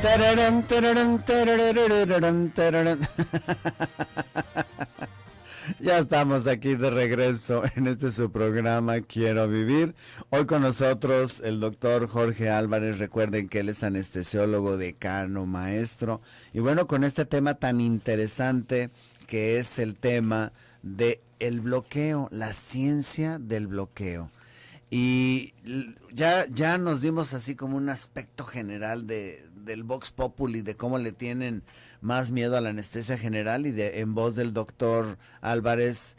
Tararán, tararán, tarararararán, tararán. Ya estamos aquí de regreso en este su programa Quiero Vivir. Hoy con nosotros el doctor Jorge Álvarez. Recuerden que él es anestesiólogo, decano, maestro. Y bueno, con este tema tan interesante que es el tema de el bloqueo, la ciencia del bloqueo. Y ya nos dimos así como un aspecto general del Vox Populi, de cómo le tienen más miedo a la anestesia general, y en voz del doctor Álvarez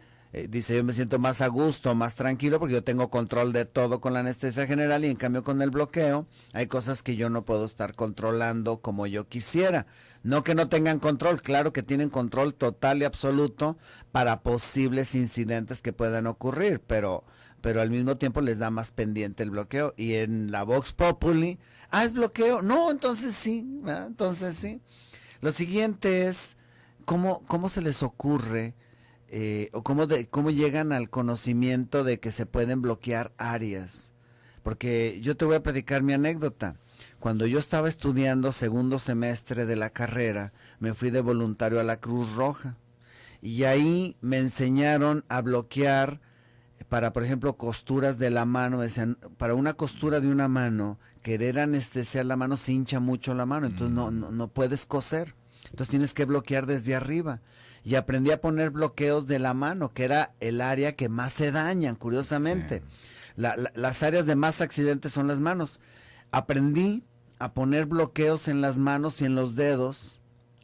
dice: yo me siento más a gusto, más tranquilo, porque yo tengo control de todo con la anestesia general, y en cambio con el bloqueo hay cosas que yo no puedo estar controlando como yo quisiera. No que no tengan control, claro que tienen control total y absoluto para posibles incidentes que puedan ocurrir, pero al mismo tiempo les da más pendiente el bloqueo. Y en la Vox Populi, ¿es bloqueo? No, entonces sí, ¿verdad? Entonces sí. Lo siguiente es, ¿cómo se les ocurre o cómo llegan al conocimiento de que se pueden bloquear áreas? Porque yo te voy a platicar mi anécdota. Cuando yo estaba estudiando segundo semestre de la carrera, me fui de voluntario a la Cruz Roja. Y ahí me enseñaron a bloquear para, por ejemplo, costuras de la mano. Decían, para una costura de una mano, querer anestesiar la mano, se hincha mucho la mano, entonces no puedes coser. Entonces tienes que bloquear desde arriba. Y aprendí a poner bloqueos de la mano, que era el área que más se dañan, curiosamente. Sí. Las áreas de más accidentes son las manos. Aprendí a poner bloqueos en las manos y en los dedos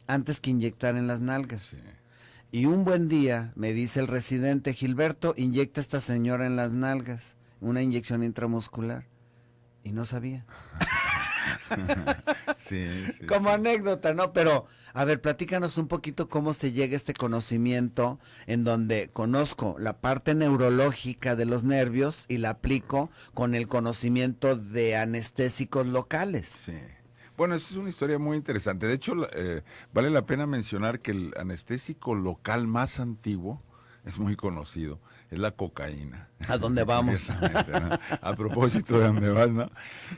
antes que inyectar en las nalgas. Sí. Y un buen día me dice el residente: Gilberto, inyecta a esta señora en las nalgas, una inyección intramuscular. Y no sabía. Sí, como anécdota, ¿no? Pero, a ver, platícanos un poquito cómo se llega a este conocimiento en donde conozco la parte neurológica de los nervios y la aplico con el conocimiento de anestésicos locales. Sí. Bueno, esa es una historia muy interesante. De hecho, vale la pena mencionar que el anestésico local más antiguo es muy conocido, es la cocaína. ¿A dónde vamos? ¿No? A propósito de dónde vas, ¿no?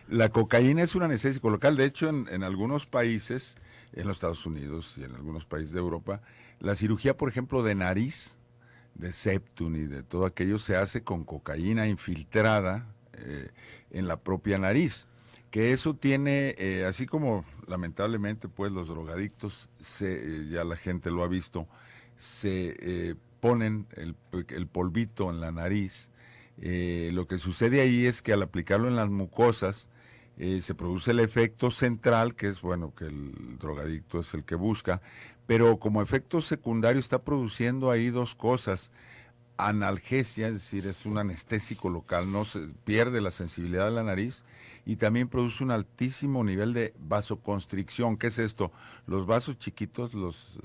La cocaína es un anestésico local. De hecho, en algunos países, en los Estados Unidos y en algunos países de Europa, la cirugía, por ejemplo, de nariz, de septum y de todo aquello, se hace con cocaína infiltrada en la propia nariz. Que eso tiene, así como lamentablemente pues los drogadictos, ya la gente lo ha visto, se ponen el polvito en la nariz. Lo que sucede ahí es que al aplicarlo en las mucosas se produce el efecto central, que es bueno, que el drogadicto es el que busca, pero como efecto secundario está produciendo ahí dos cosas: analgesia, es decir, es un anestésico local, no se pierde la sensibilidad de la nariz, y también produce un altísimo nivel de vasoconstricción. ¿Qué es esto? Los vasos chiquitos, los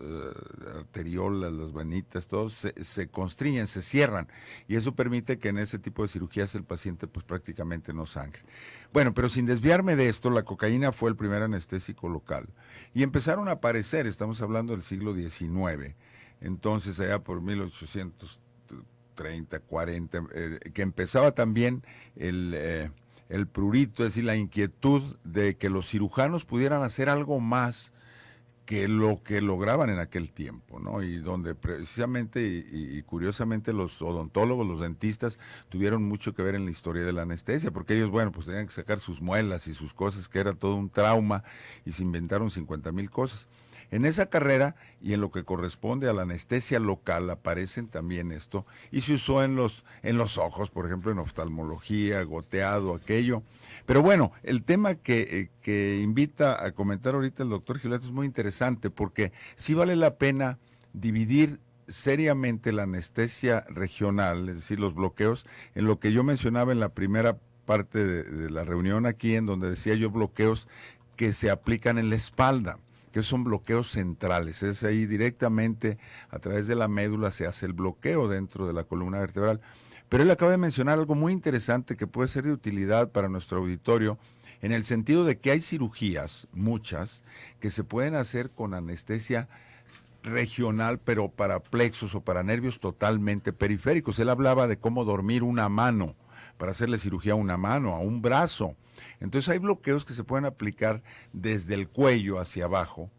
arteriolas, las venitas, todos se constriñen, se cierran, y eso permite que en ese tipo de cirugías el paciente pues prácticamente no sangre. Bueno, pero sin desviarme de esto, la cocaína fue el primer anestésico local, y empezaron a aparecer, estamos hablando del siglo XIX, entonces allá por 1830, 40, que empezaba también el prurito, es decir, la inquietud de que los cirujanos pudieran hacer algo más que lo que lograban en aquel tiempo, ¿no? Y donde precisamente y curiosamente los odontólogos, los dentistas, tuvieron mucho que ver en la historia de la anestesia, porque ellos, bueno, pues tenían que sacar sus muelas y sus cosas, que era todo un trauma, y se inventaron 50,000 cosas. En esa carrera y en lo que corresponde a la anestesia local aparecen también esto, y se usó en los ojos, por ejemplo, en oftalmología, goteado, aquello. Pero bueno, el tema que invita a comentar ahorita el doctor Gilberto es muy interesante, porque sí vale la pena dividir seriamente la anestesia regional, es decir, los bloqueos, en lo que yo mencionaba en la primera parte de la reunión aquí, en donde decía yo bloqueos que se aplican en la espalda, que son bloqueos centrales, es ahí directamente a través de la médula se hace el bloqueo dentro de la columna vertebral. Pero él acaba de mencionar algo muy interesante que puede ser de utilidad para nuestro auditorio, en el sentido de que hay cirugías, muchas, que se pueden hacer con anestesia regional, pero para plexos o para nervios totalmente periféricos. Él hablaba de cómo dormir una mano, para hacerle cirugía a una mano, a un brazo. Entonces hay bloqueos que se pueden aplicar desde el cuello hacia abajo,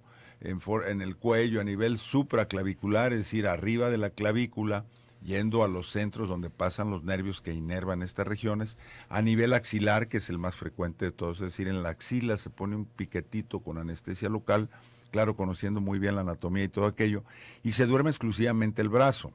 en el cuello a nivel supraclavicular, es decir, arriba de la clavícula, yendo a los centros donde pasan los nervios que inervan estas regiones, a nivel axilar, que es el más frecuente de todos, es decir, en la axila se pone un piquetito con anestesia local, claro, conociendo muy bien la anatomía y todo aquello, y se duerme exclusivamente el brazo,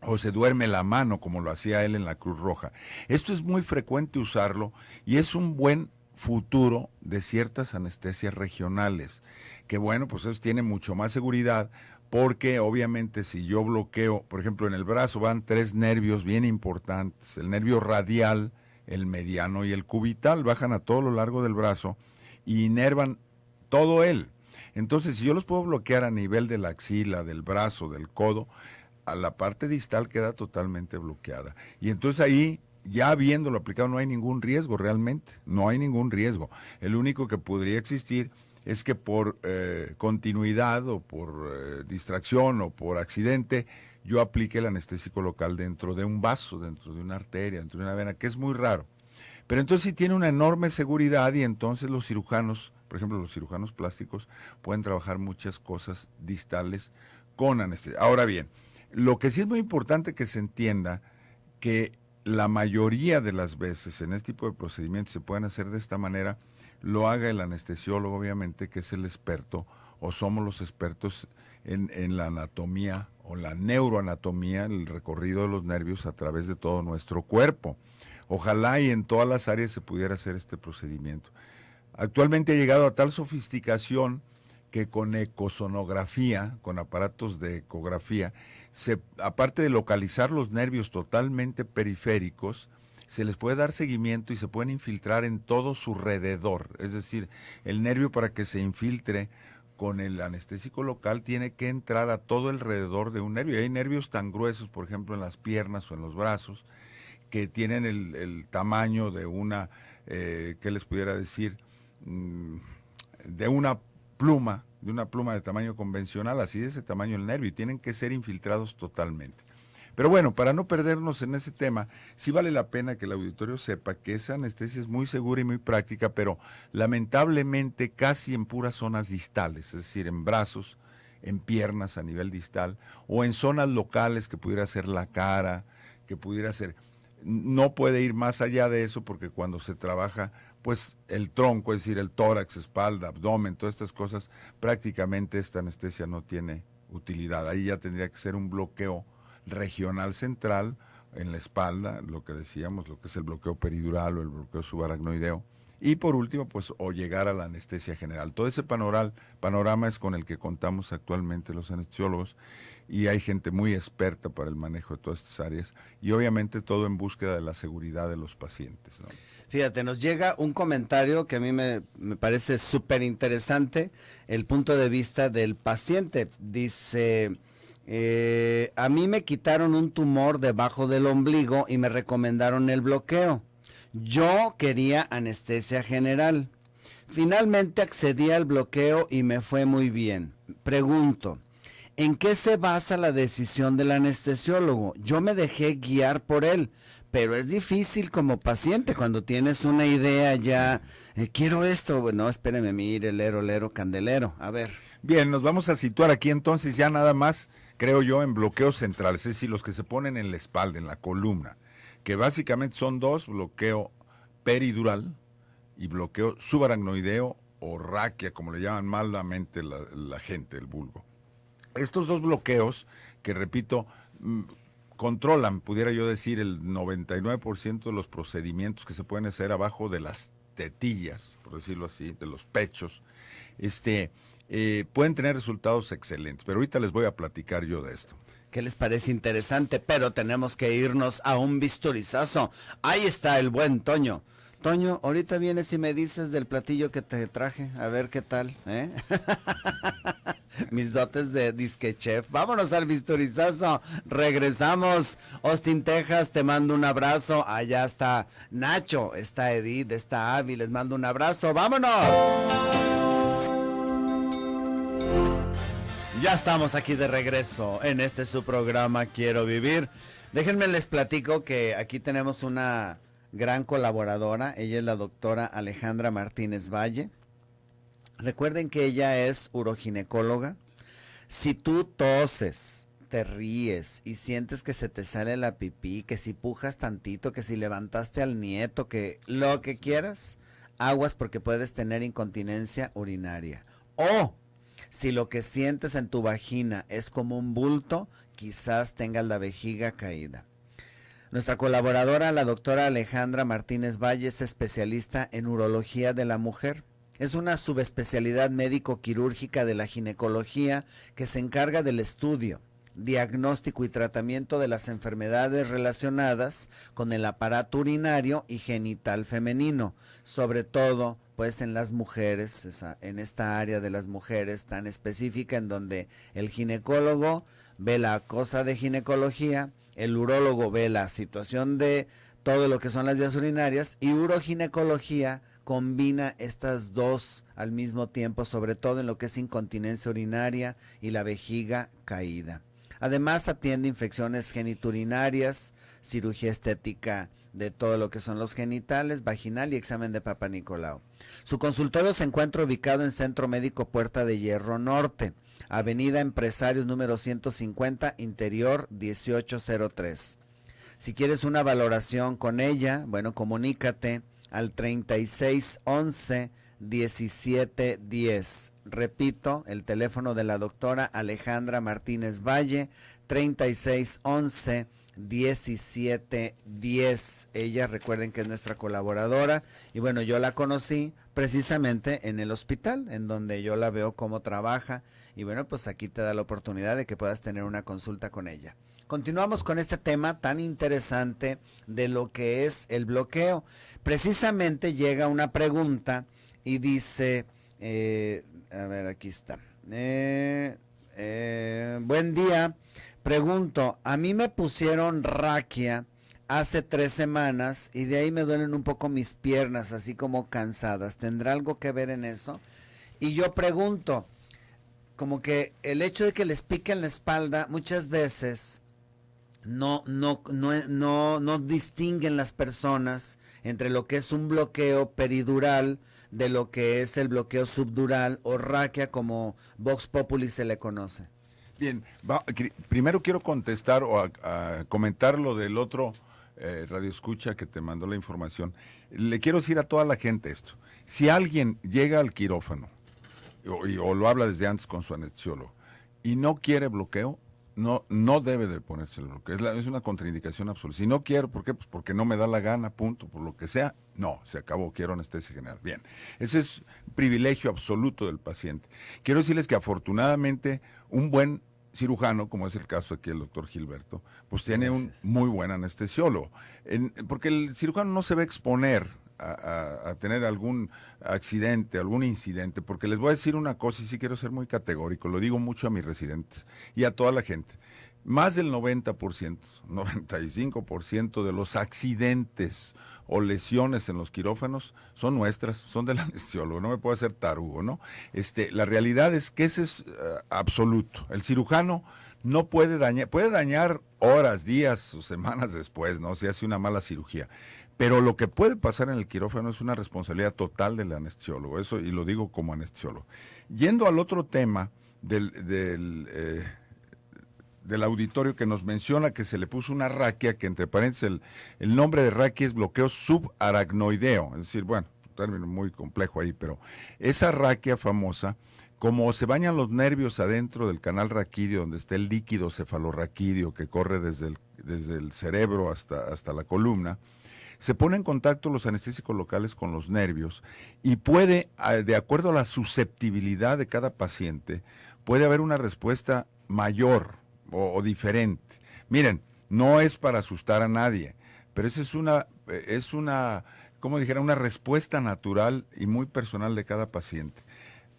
o se duerme la mano, como lo hacía él en la Cruz Roja. Esto es muy frecuente usarlo, y es un buen futuro de ciertas anestesias regionales, que bueno, pues eso tiene mucho más seguridad, porque obviamente si yo bloqueo, por ejemplo en el brazo van 3 nervios bien importantes, el nervio radial, el mediano y el cubital, bajan a todo lo largo del brazo y inervan todo él. Entonces si yo los puedo bloquear a nivel de la axila, del brazo, del codo, a la parte distal queda totalmente bloqueada. Y entonces ahí, ya habiéndolo aplicado, no hay ningún riesgo realmente, no hay ningún riesgo. El único que podría existir es que por continuidad o por distracción o por accidente yo aplique el anestésico local dentro de un vaso, dentro de una arteria, dentro de una vena, que es muy raro. Pero entonces sí tiene una enorme seguridad y entonces los cirujanos, por ejemplo los cirujanos plásticos, pueden trabajar muchas cosas distales con anestesia. Ahora bien, lo que sí es muy importante que se entienda que la mayoría de las veces en este tipo de procedimientos se pueden hacer de esta manera, lo haga el anestesiólogo, obviamente, que es el experto, o somos los expertos en la anatomía o la neuroanatomía, el recorrido de los nervios a través de todo nuestro cuerpo. Ojalá y en todas las áreas se pudiera hacer este procedimiento. Actualmente ha llegado a tal sofisticación que con ecosonografía, con aparatos de ecografía, aparte de localizar los nervios totalmente periféricos, se les puede dar seguimiento y se pueden infiltrar en todo su alrededor. Es decir, el nervio, para que se infiltre con el anestésico local, tiene que entrar a todo el alrededor de un nervio. Y hay nervios tan gruesos, por ejemplo, en las piernas o en los brazos, que tienen el tamaño de una, ¿qué les pudiera decir? De una pluma de tamaño convencional, así de ese tamaño el nervio, y tienen que ser infiltrados totalmente. Pero bueno, para no perdernos en ese tema, sí vale la pena que el auditorio sepa que esa anestesia es muy segura y muy práctica, pero lamentablemente casi en puras zonas distales, es decir, en brazos, en piernas a nivel distal, o en zonas locales que pudiera ser la cara, que pudiera ser... No puede ir más allá de eso porque cuando se trabaja, pues el tronco, es decir, el tórax, espalda, abdomen, todas estas cosas, prácticamente esta anestesia no tiene utilidad. Ahí ya tendría que ser un bloqueo regional central en la espalda, lo que decíamos, lo que es el bloqueo peridural o el bloqueo subaracnoideo. Y por último, pues, o llegar a la anestesia general. Todo ese panorama es con el que contamos actualmente los anestesiólogos, y hay gente muy experta para el manejo de todas estas áreas, y obviamente todo en búsqueda de la seguridad de los pacientes, ¿no? Fíjate, nos llega un comentario que a mí me parece súper interesante, el punto de vista del paciente. Dice... a mí me quitaron un tumor debajo del ombligo y me recomendaron el bloqueo. Yo quería anestesia general. Finalmente accedí al bloqueo y me fue muy bien. Pregunto, ¿en qué se basa la decisión del anestesiólogo? Yo me dejé guiar por él, pero es difícil como paciente cuando tienes una idea ya, quiero esto. Bueno, espéreme, mire, lero, candelero, a ver. Bien, nos vamos a situar aquí entonces ya nada más, creo yo, en bloqueos centrales, es decir, los que se ponen en la espalda, en la columna, que básicamente son dos: bloqueo peridural y bloqueo subaracnoideo o raquia, como le llaman malamente la gente, el vulgo. Estos dos bloqueos, que repito, controlan, pudiera yo decir, el 99% de los procedimientos que se pueden hacer abajo de las tetillas, por decirlo así, de los pechos, pueden tener resultados excelentes, pero ahorita les voy a platicar yo de esto. ¿Qué les parece interesante? Pero tenemos que irnos a un bisturizazo. Ahí está el buen Toño. Toño, ahorita vienes y me dices del platillo que te traje, a ver qué tal, ¿eh? Mis dotes de disque chef. Vámonos al bisturizazo, regresamos. Austin, Texas, te mando un abrazo. Allá está Nacho, está Edith, está Avi, les mando un abrazo. ¡Vámonos! Ya estamos aquí de regreso en su programa Quiero Vivir. Déjenme les platico que aquí tenemos una gran colaboradora. Ella es la doctora Alejandra Martínez Valle. Recuerden que ella es uroginecóloga. Si tú toses, te ríes y sientes que se te sale la pipí, que si pujas tantito, que si levantaste al nieto, que lo que quieras, aguas porque puedes tener incontinencia urinaria. O si lo que sientes en tu vagina es como un bulto, quizás tengas la vejiga caída. Nuestra colaboradora, la doctora Alejandra Martínez Valle, es especialista en urología de la mujer. Es una subespecialidad médico-quirúrgica de la ginecología que se encarga del estudio, diagnóstico y tratamiento de las enfermedades relacionadas con el aparato urinario y genital femenino, sobre todo pues en las mujeres, en esta área de las mujeres tan específica en donde el ginecólogo ve la cosa de ginecología, el urólogo ve la situación de todo lo que son las vías urinarias y uroginecología combina estas dos al mismo tiempo, sobre todo en lo que es incontinencia urinaria y la vejiga caída. Además atiende infecciones geniturinarias, cirugía estética de todo lo que son los genitales, vaginal y examen de Papa Nicolau. Su consultorio se encuentra ubicado en Centro Médico Puerta de Hierro Norte, Avenida Empresarios número 150, Interior 1803. Si quieres una valoración con ella, bueno, comunícate al 3611-1710. Repito, el teléfono de la doctora Alejandra Martínez Valle, 3611-1710. Ella, recuerden que es nuestra colaboradora y bueno, yo la conocí precisamente en el hospital, en donde yo la veo cómo trabaja y bueno, pues aquí te da la oportunidad de que puedas tener una consulta con ella. Continuamos con este tema tan interesante de lo que es el bloqueo. Precisamente llega una pregunta y dice, a ver, aquí está. Buen día, pregunto, a mí me pusieron raquia hace 3 semanas y de ahí me duelen un poco mis piernas, así como cansadas. ¿Tendrá algo que ver en eso? Y yo pregunto, como que el hecho de que les piquen la espalda muchas veces no distinguen las personas entre lo que es un bloqueo peridural de lo que es el bloqueo subdural o raquia, como Vox Populi se le conoce. Bien, primero quiero contestar o a comentar lo del otro radio escucha que te mandó la información. Le quiero decir a toda la gente esto. Si alguien llega al quirófano o lo habla desde antes con su anestesiólogo y no quiere bloqueo, no debe de ponerse el bloqueo. Es una contraindicación absoluta. Si no quiero, ¿por qué? Pues porque no me da la gana, punto, por lo que sea. No, se acabó, quiero anestesia general. Bien, ese es un privilegio absoluto del paciente. Quiero decirles que afortunadamente un buen cirujano, como es el caso aquí el doctor Gilberto, pues tiene un muy buen anestesiólogo. Porque el cirujano no se va a exponer a tener algún accidente, algún incidente, porque les voy a decir una cosa y sí quiero ser muy categórico, lo digo mucho a mis residentes y a toda la gente. Más del 90%, 95% de los accidentes o lesiones en los quirófanos son nuestras, son del anestesiólogo, no me puedo hacer tarugo, ¿no? La realidad es que ese es absoluto. El cirujano no puede dañar horas, días o semanas después, ¿no? Si hace una mala cirugía. Pero lo que puede pasar en el quirófano es una responsabilidad total del anestesiólogo, eso, y lo digo como anestesiólogo. Yendo al otro tema del auditorio que nos menciona que se le puso una raquia, que entre paréntesis el nombre de raquia es bloqueo subaracnoideo, es decir, bueno, un término muy complejo ahí, pero esa raquia famosa, como se bañan los nervios adentro del canal raquídeo, donde está el líquido cefalorraquídeo que corre desde el cerebro hasta la columna, se pone en contacto los anestésicos locales con los nervios y puede, de acuerdo a la susceptibilidad de cada paciente, puede haber una respuesta mayor o diferente. Miren, no es para asustar a nadie, pero esa es una, como dijera, una respuesta natural y muy personal de cada paciente.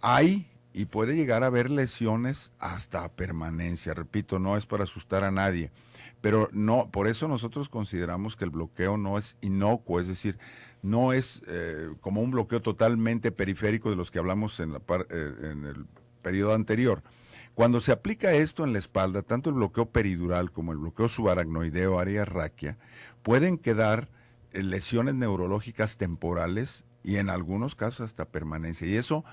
Hay y puede llegar a haber lesiones hasta permanencia, repito, no es para asustar a nadie. Pero no, por eso nosotros consideramos que el bloqueo no es inocuo, es decir, no es como un bloqueo totalmente periférico de los que hablamos en el periodo anterior. Cuando se aplica esto en la espalda, tanto el bloqueo peridural como el bloqueo subaracnoideo, área raquia, pueden quedar lesiones neurológicas temporales y en algunos casos hasta permanencia. Y eso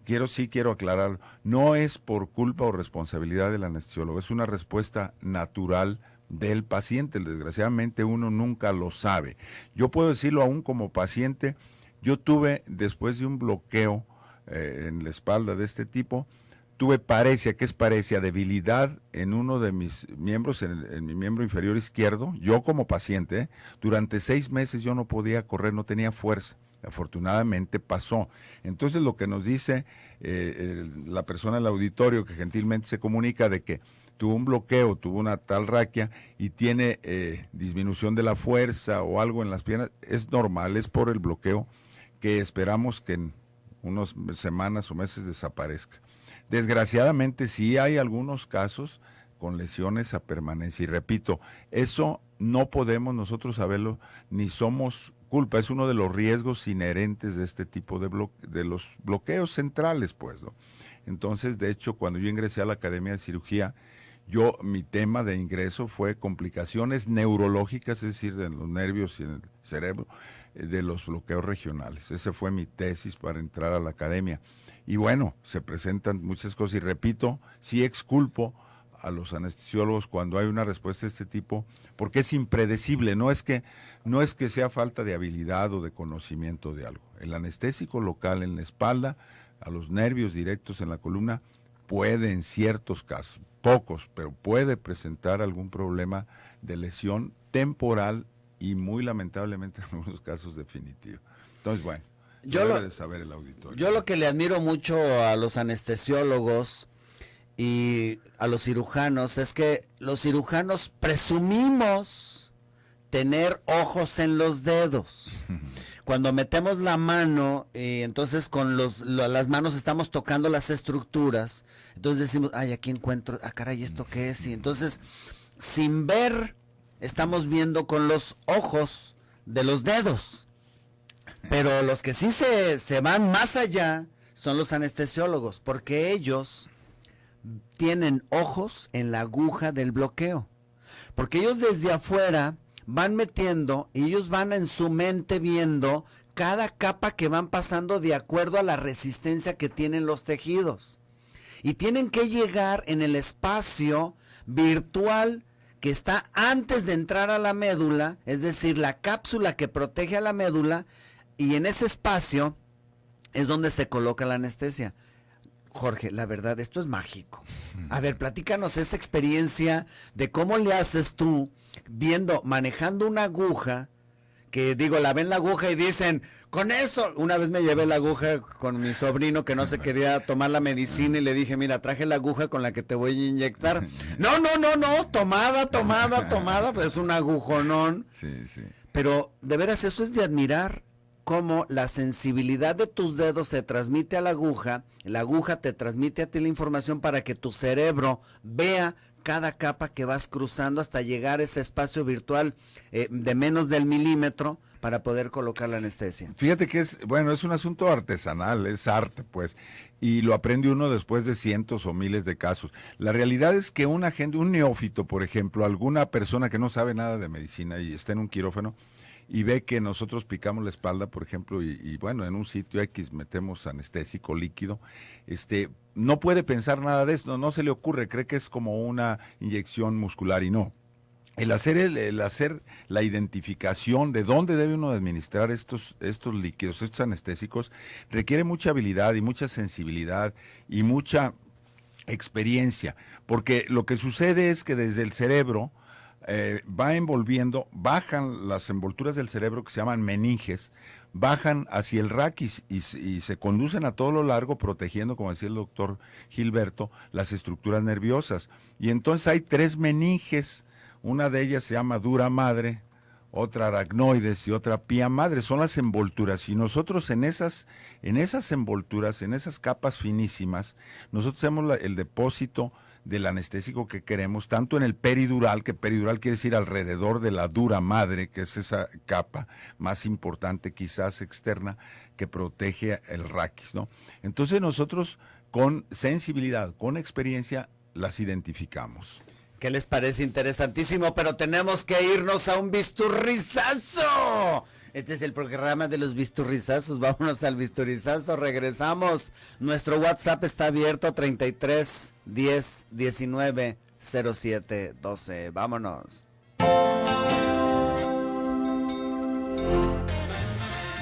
quiero aclararlo, no es por culpa o responsabilidad del anestesiólogo, es una respuesta natural del paciente. Desgraciadamente uno nunca lo sabe. Yo puedo decirlo aún como paciente, yo tuve después de un bloqueo en la espalda de este tipo, tuve paresia, ¿qué es paresia? Debilidad en uno de mis miembros, en mi miembro inferior izquierdo, yo como paciente, durante 6 meses yo no podía correr, no tenía fuerza. Afortunadamente pasó. Entonces lo que nos dice la persona del auditorio que gentilmente se comunica de que tuvo un bloqueo, tuvo una talraquia y tiene disminución de la fuerza o algo en las piernas, es normal, es por el bloqueo que esperamos que en unas semanas o meses desaparezca. Desgraciadamente sí hay algunos casos con lesiones a permanencia y repito, eso no podemos nosotros saberlo ni somos culpa, es uno de los riesgos inherentes de este tipo de los bloqueos centrales, pues, ¿no? Entonces, de hecho, cuando yo ingresé a la Academia de Cirugía, mi tema de ingreso fue complicaciones neurológicas, es decir, de los nervios y en el cerebro, de los bloqueos regionales. Esa fue mi tesis para entrar a la academia. Y bueno, se presentan muchas cosas y repito, sí exculpo a los anestesiólogos cuando hay una respuesta de este tipo, porque es impredecible, no es que sea falta de habilidad o de conocimiento de algo. El anestésico local en la espalda, a los nervios directos en la columna, puede en ciertos casos, pocos, pero puede presentar algún problema de lesión temporal y muy lamentablemente en algunos casos definitivo. Entonces, bueno, debe de saber el auditorio. Yo lo que le admiro mucho a los anestesiólogos y a los cirujanos es que los cirujanos presumimos tener ojos en los dedos. Cuando metemos la mano, entonces con las manos estamos tocando las estructuras, entonces decimos, ay, aquí encuentro, caray, ¿esto qué es? Y entonces, sin ver, estamos viendo con los ojos de los dedos. Pero los que sí se van más allá son los anestesiólogos, porque ellos tienen ojos en la aguja del bloqueo. Porque ellos desde afuera van metiendo y ellos van en su mente viendo cada capa que van pasando de acuerdo a la resistencia que tienen los tejidos. Y tienen que llegar en el espacio virtual que está antes de entrar a la médula, es decir, la cápsula que protege a la médula, y en ese espacio es donde se coloca la anestesia. Jorge, la verdad, esto es mágico. A ver, platícanos esa experiencia de cómo le haces tú manejando una aguja, que digo, la ven la aguja y dicen, con eso, una vez me llevé la aguja con mi sobrino que no se quería tomar la medicina y le dije, mira, traje la aguja con la que te voy a inyectar. No, tomada, pues es un agujonón. Sí, sí. Pero de veras eso es de admirar, cómo la sensibilidad de tus dedos se transmite a la aguja te transmite a ti la información para que tu cerebro vea cada capa que vas cruzando hasta llegar a ese espacio virtual de menos del milímetro para poder colocar la anestesia. Fíjate que es un asunto artesanal, es arte, pues, y lo aprende uno después de cientos o miles de casos. La realidad es que un neófito, por ejemplo, alguna persona que no sabe nada de medicina y está en un quirófano, y ve que nosotros picamos la espalda, por ejemplo, y bueno, en un sitio X metemos anestésico líquido, no puede pensar nada de esto, no se le ocurre, cree que es como una inyección muscular y no. El hacer la identificación de dónde debe uno administrar estos líquidos, estos anestésicos, requiere mucha habilidad y mucha sensibilidad y mucha experiencia, porque lo que sucede es que desde el cerebro bajan las envolturas del cerebro que se llaman meninges, bajan hacia el raquis y se conducen a todo lo largo protegiendo, como decía el doctor Gilberto, las estructuras nerviosas. Y entonces hay 3 meninges, una de ellas se llama dura madre, otra aracnoides y otra pía madre, son las envolturas. Y nosotros en esas envolturas, en esas capas finísimas, nosotros hacemos el depósito del anestésico que queremos, tanto en el peridural, que peridural quiere decir alrededor de la dura madre, que es esa capa más importante quizás externa que protege el raquis, ¿no? Entonces nosotros con sensibilidad, con experiencia, las identificamos. ¿Qué les parece? Interesantísimo, pero tenemos que irnos a un bisturrizazo. Este es el programa de los bisturrizazos. Vámonos al bisturrizazo, regresamos. Nuestro WhatsApp está abierto 33 10 19 07 12. Vámonos.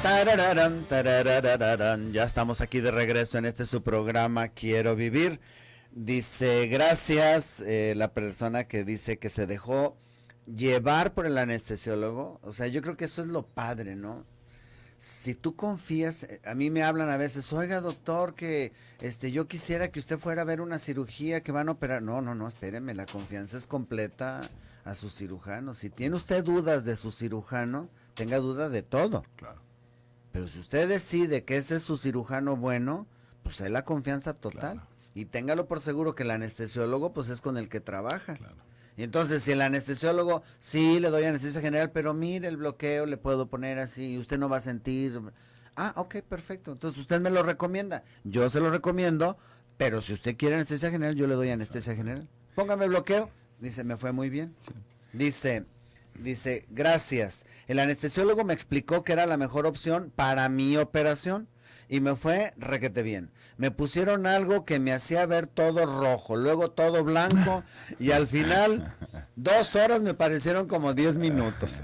Tarararán, tarararán. Ya estamos aquí de regreso en este su programa Quiero Vivir. Dice, gracias, la persona que dice que se dejó llevar por el anestesiólogo. O sea, yo creo que eso es lo padre, ¿no? Si tú confías, a mí me hablan a veces, oiga doctor, que yo quisiera que usted fuera a ver una cirugía que van a operar. No, espéreme, la confianza es completa a su cirujano. Si tiene usted dudas de su cirujano, tenga duda de todo. Claro. Pero si usted decide que ese es su cirujano bueno, pues hay la confianza total. Claro. Y téngalo por seguro que el anestesiólogo pues es con el que trabaja. Claro. Y entonces si el anestesiólogo, sí, le doy anestesia general, pero mire el bloqueo, le puedo poner así y usted no va a sentir. Ah, ok, perfecto. Entonces usted me lo recomienda. Yo se lo recomiendo, pero si usted quiere anestesia general, yo le doy anestesia general. Póngame bloqueo. Dice, me fue muy bien. Sí. Dice, gracias. El anestesiólogo me explicó que era la mejor opción para mi operación y me fue requete bien. Me pusieron algo que me hacía ver todo rojo, luego todo blanco y al final 2 horas me parecieron como 10 minutos.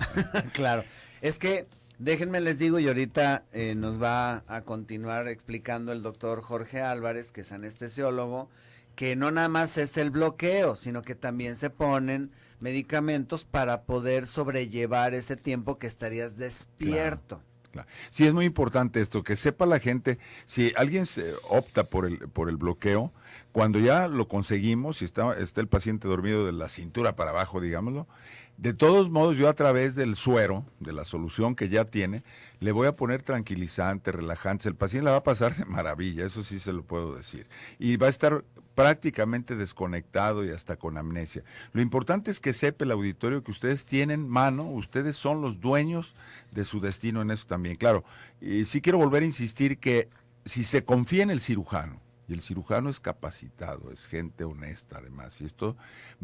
Claro, es que déjenme les digo y ahorita nos va a continuar explicando el doctor Jorge Álvarez, que es anestesiólogo, que no nada más es el bloqueo, sino que también se ponen medicamentos para poder sobrellevar ese tiempo que estarías despierto. Claro. Sí, es muy importante esto, que sepa la gente, si alguien se opta por el bloqueo, cuando ya lo conseguimos, si está el paciente dormido de la cintura para abajo, digámoslo, de todos modos yo a través del suero, de la solución que ya tiene, le voy a poner tranquilizantes, relajantes, el paciente la va a pasar de maravilla, eso sí se lo puedo decir, y va a estar prácticamente desconectado y hasta con amnesia. Lo importante es que sepa el auditorio que ustedes tienen mano, ustedes son los dueños de su destino en eso también. Claro, y sí quiero volver a insistir que si se confía en el cirujano, y el cirujano es capacitado, es gente honesta además, y esto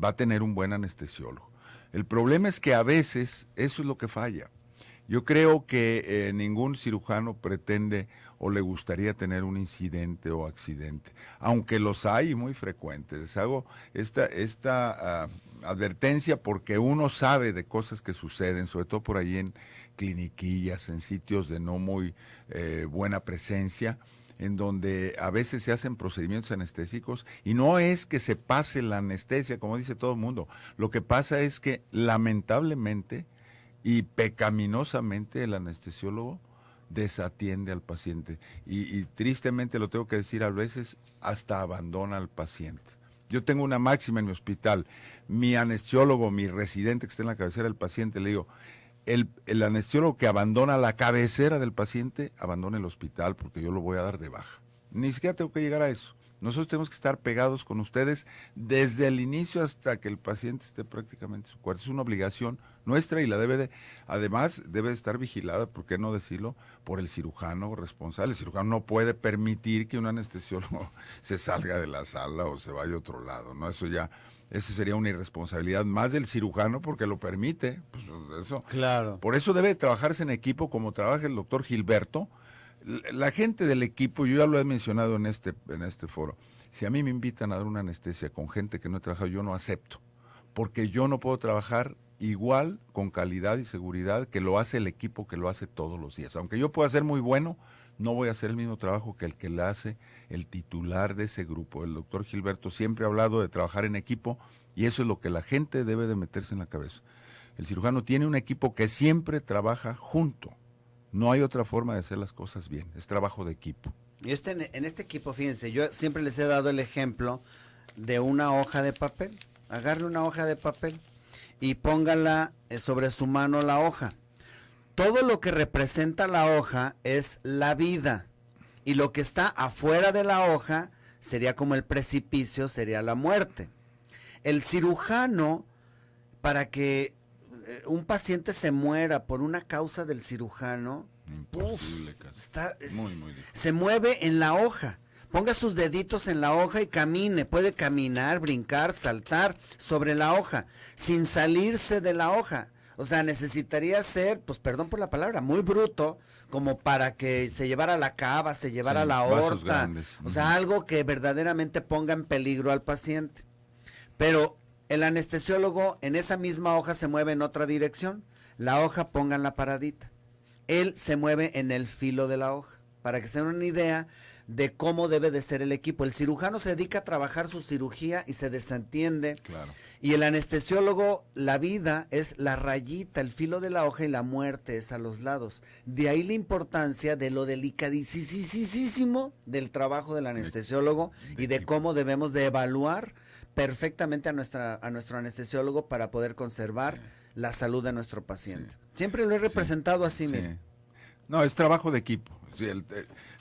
va a tener un buen anestesiólogo. El problema es que a veces eso es lo que falla. Yo creo que ningún cirujano pretende o le gustaría tener un incidente o accidente, aunque los hay muy frecuentes. Les hago esta advertencia porque uno sabe de cosas que suceden, sobre todo por ahí en cliniquillas, en sitios de no muy buena presencia, en donde a veces se hacen procedimientos anestésicos y no es que se pase la anestesia, como dice todo el mundo. Lo que pasa es que lamentablemente y pecaminosamente el anestesiólogo desatiende al paciente y tristemente lo tengo que decir, a veces hasta abandona al paciente. Yo tengo una máxima en mi hospital, mi anestesiólogo, mi residente que está en la cabecera del paciente, le digo, el anestesiólogo que abandona la cabecera del paciente, abandona el hospital porque yo lo voy a dar de baja. Ni siquiera tengo que llegar a eso. Nosotros tenemos que estar pegados con ustedes desde el inicio hasta que el paciente esté prácticamente en su cuarto. Es una obligación nuestra y además debe de estar vigilada, ¿por qué no decirlo?, por el cirujano responsable. El cirujano no puede permitir que un anestesiólogo se salga de la sala o se vaya a otro lado, ¿no? Eso sería una irresponsabilidad más del cirujano porque lo permite. Pues eso. Claro. Por eso debe trabajarse en equipo como trabaja el doctor Gilberto. La gente del equipo, yo ya lo he mencionado en este foro, si a mí me invitan a dar una anestesia con gente que no he trabajado, yo no acepto, porque yo no puedo trabajar igual, con calidad y seguridad, que lo hace el equipo que lo hace todos los días. Aunque yo pueda ser muy bueno, no voy a hacer el mismo trabajo que el que le hace el titular de ese grupo. El doctor Gilberto siempre ha hablado de trabajar en equipo y eso es lo que la gente debe de meterse en la cabeza. El cirujano tiene un equipo que siempre trabaja junto. No hay otra forma de hacer las cosas bien, es trabajo de equipo. Y en este equipo, fíjense, yo siempre les he dado el ejemplo de una hoja de papel. Agarre una hoja de papel y póngala sobre su mano la hoja. Todo lo que representa la hoja es la vida y lo que está afuera de la hoja sería como el precipicio, sería la muerte. El cirujano, para que un paciente se muera por una causa del cirujano, imposible, casi. Muy difícil. Se mueve en la hoja. ponga sus deditos en la hoja y camine, puede caminar, brincar, saltar sobre la hoja, sin salirse de la hoja. O sea, necesitaría ser, pues perdón por la palabra, muy bruto, como para que se llevara la cava, se llevara la aorta. O sea, algo que verdaderamente ponga en peligro al paciente. Pero el anestesiólogo en esa misma hoja se mueve en otra dirección. La hoja pónganla paradita. Él se mueve en el filo de la hoja, para que se den una idea de cómo debe de ser el equipo. El cirujano se dedica a trabajar su cirugía y se desentiende. Claro. Y el anestesiólogo, la vida es la rayita, el filo de la hoja, y la muerte es a los lados. De ahí la importancia de lo delicadísimo del trabajo del anestesiólogo y de cómo debemos de evaluar perfectamente a nuestro anestesiólogo para poder conservar la salud de nuestro paciente. Siempre lo he representado así, mire. No, es trabajo de equipo. Sí,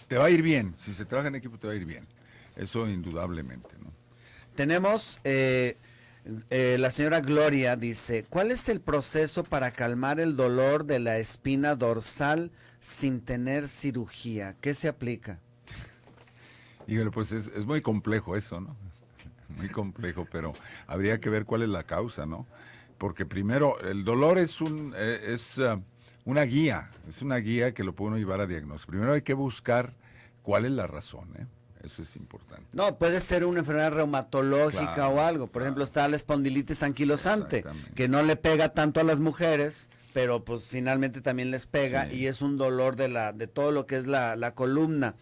te va a ir bien. Si se trabaja en equipo, te va a ir bien. Eso indudablemente, ¿no? Tenemos, la señora Gloria dice, ¿cuál es el proceso para calmar el dolor de la espina dorsal sin tener cirugía? ¿Qué se aplica? Híjole, pues es muy complejo eso, ¿no? Muy complejo, pero habría que ver cuál es la causa, ¿no? Porque primero, el dolor es una guía, que lo puede uno llevar a diagnóstico. Primero hay que buscar cuál es la razón, ¿eh? Eso es importante. No, puede ser una enfermedad reumatológica o algo. Por ejemplo, está la espondilitis anquilosante, que no le pega tanto a las mujeres, pero pues finalmente también les pega y es un dolor de todo lo que es la columna.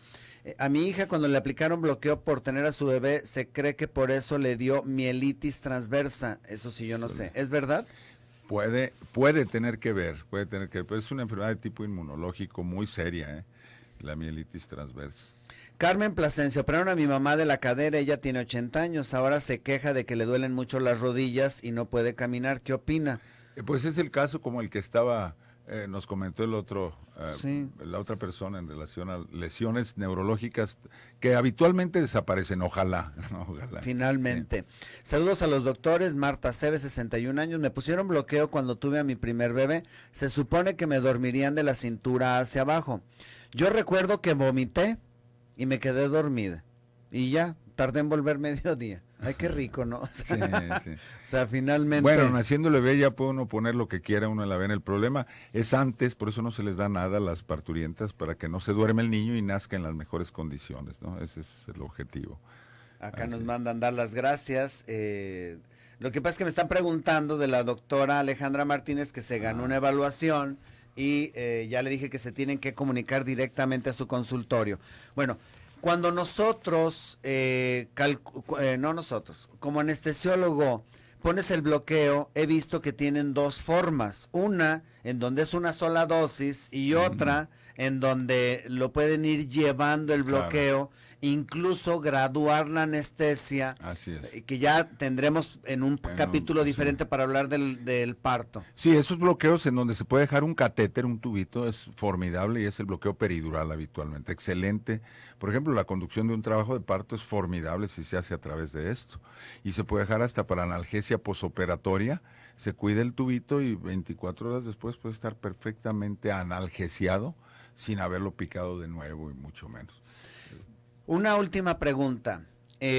A mi hija, cuando le aplicaron bloqueo por tener a su bebé, se cree que por eso le dio mielitis transversa. Eso sí, yo no sé. ¿Es verdad? Puede tener que ver, pero es una enfermedad de tipo inmunológico muy seria, la mielitis transversa. Carmen Plasencia, operaron a mi mamá de la cadera, ella tiene 80 años, ahora se queja de que le duelen mucho las rodillas y no puede caminar. ¿Qué opina? Pues es el caso como el que estaba, nos comentó la otra persona en relación a lesiones neurológicas que habitualmente desaparecen, ojalá. Finalmente. Sí. Saludos a los doctores. Marta Cebe, 61 años. Me pusieron bloqueo cuando tuve a mi primer bebé. Se supone que me dormirían de la cintura hacia abajo. Yo recuerdo que vomité y me quedé dormida. Y ya, tardé en volver mediodía. Ay, qué rico, ¿no? O sea, sí. O sea, finalmente. Bueno, naciendo el bebé ya puede uno poner lo que quiera uno en la vena. El problema es antes, por eso no se les da nada a las parturientas, para que no se duerme el niño y nazca en las mejores condiciones, ¿no? Ese es el objetivo. Acá nos mandan dar las gracias. Lo que pasa es que me están preguntando de la doctora Alejandra Martínez, que se ganó una evaluación y ya le dije que se tienen que comunicar directamente a su consultorio. Bueno, cuando nosotros, como anestesiólogo, pones el bloqueo, he visto que tienen dos formas. Una en donde es una sola dosis y otra en donde lo pueden ir llevando el bloqueo, incluso graduar la anestesia. Así es. Que ya tendremos en un capítulo diferente para hablar del parto. Sí, esos bloqueos en donde se puede dejar un catéter, un tubito, es formidable y es el bloqueo peridural habitualmente. Excelente. Por ejemplo, la conducción de un trabajo de parto es formidable si se hace a través de esto. Y se puede dejar hasta para analgesia posoperatoria. Se cuida el tubito y 24 horas después puede estar perfectamente analgesiado sin haberlo picado de nuevo y mucho menos. Una última pregunta.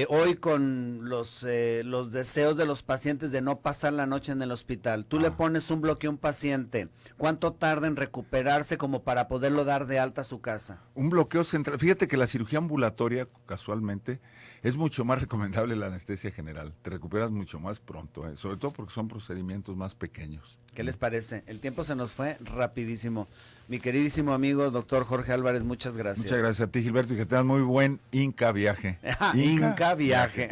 Hoy con los deseos de los pacientes de no pasar la noche en el hospital, tú le pones un bloqueo a un paciente, ¿cuánto tarda en recuperarse como para poderlo dar de alta a su casa? Un bloqueo central. Fíjate que la cirugía ambulatoria, casualmente, es mucho más recomendable la anestesia general. Te recuperas mucho más pronto, sobre todo porque son procedimientos más pequeños. ¿Qué les parece? El tiempo se nos fue rapidísimo. Mi queridísimo amigo, doctor Jorge Álvarez, muchas gracias. Muchas gracias a ti, Gilberto, y que tengas muy buen Inca viaje. Inca viaje.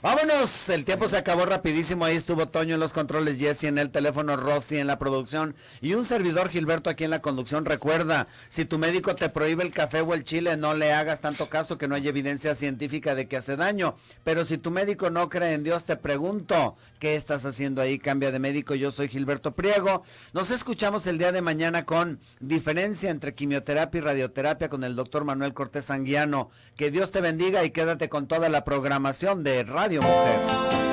Vámonos, el tiempo se acabó rapidísimo. Ahí estuvo Toño en los controles, Jessy en el teléfono, Rosy en la producción y un servidor, Gilberto, aquí en la conducción. Recuerda, si tu médico te prohíbe el café o el chile, no le hagas tanto caso, que no hay evidencia científica de que hace daño. Pero si tu médico no cree en Dios, te pregunto, ¿qué estás haciendo ahí? Cambia de médico. Yo soy Gilberto Priego. Nos escuchamos el día de mañana con diferencia entre quimioterapia y radioterapia con el doctor Manuel Cortés Anguiano. Que Dios te bendiga y quédate con toda la programación de Radio Mujer.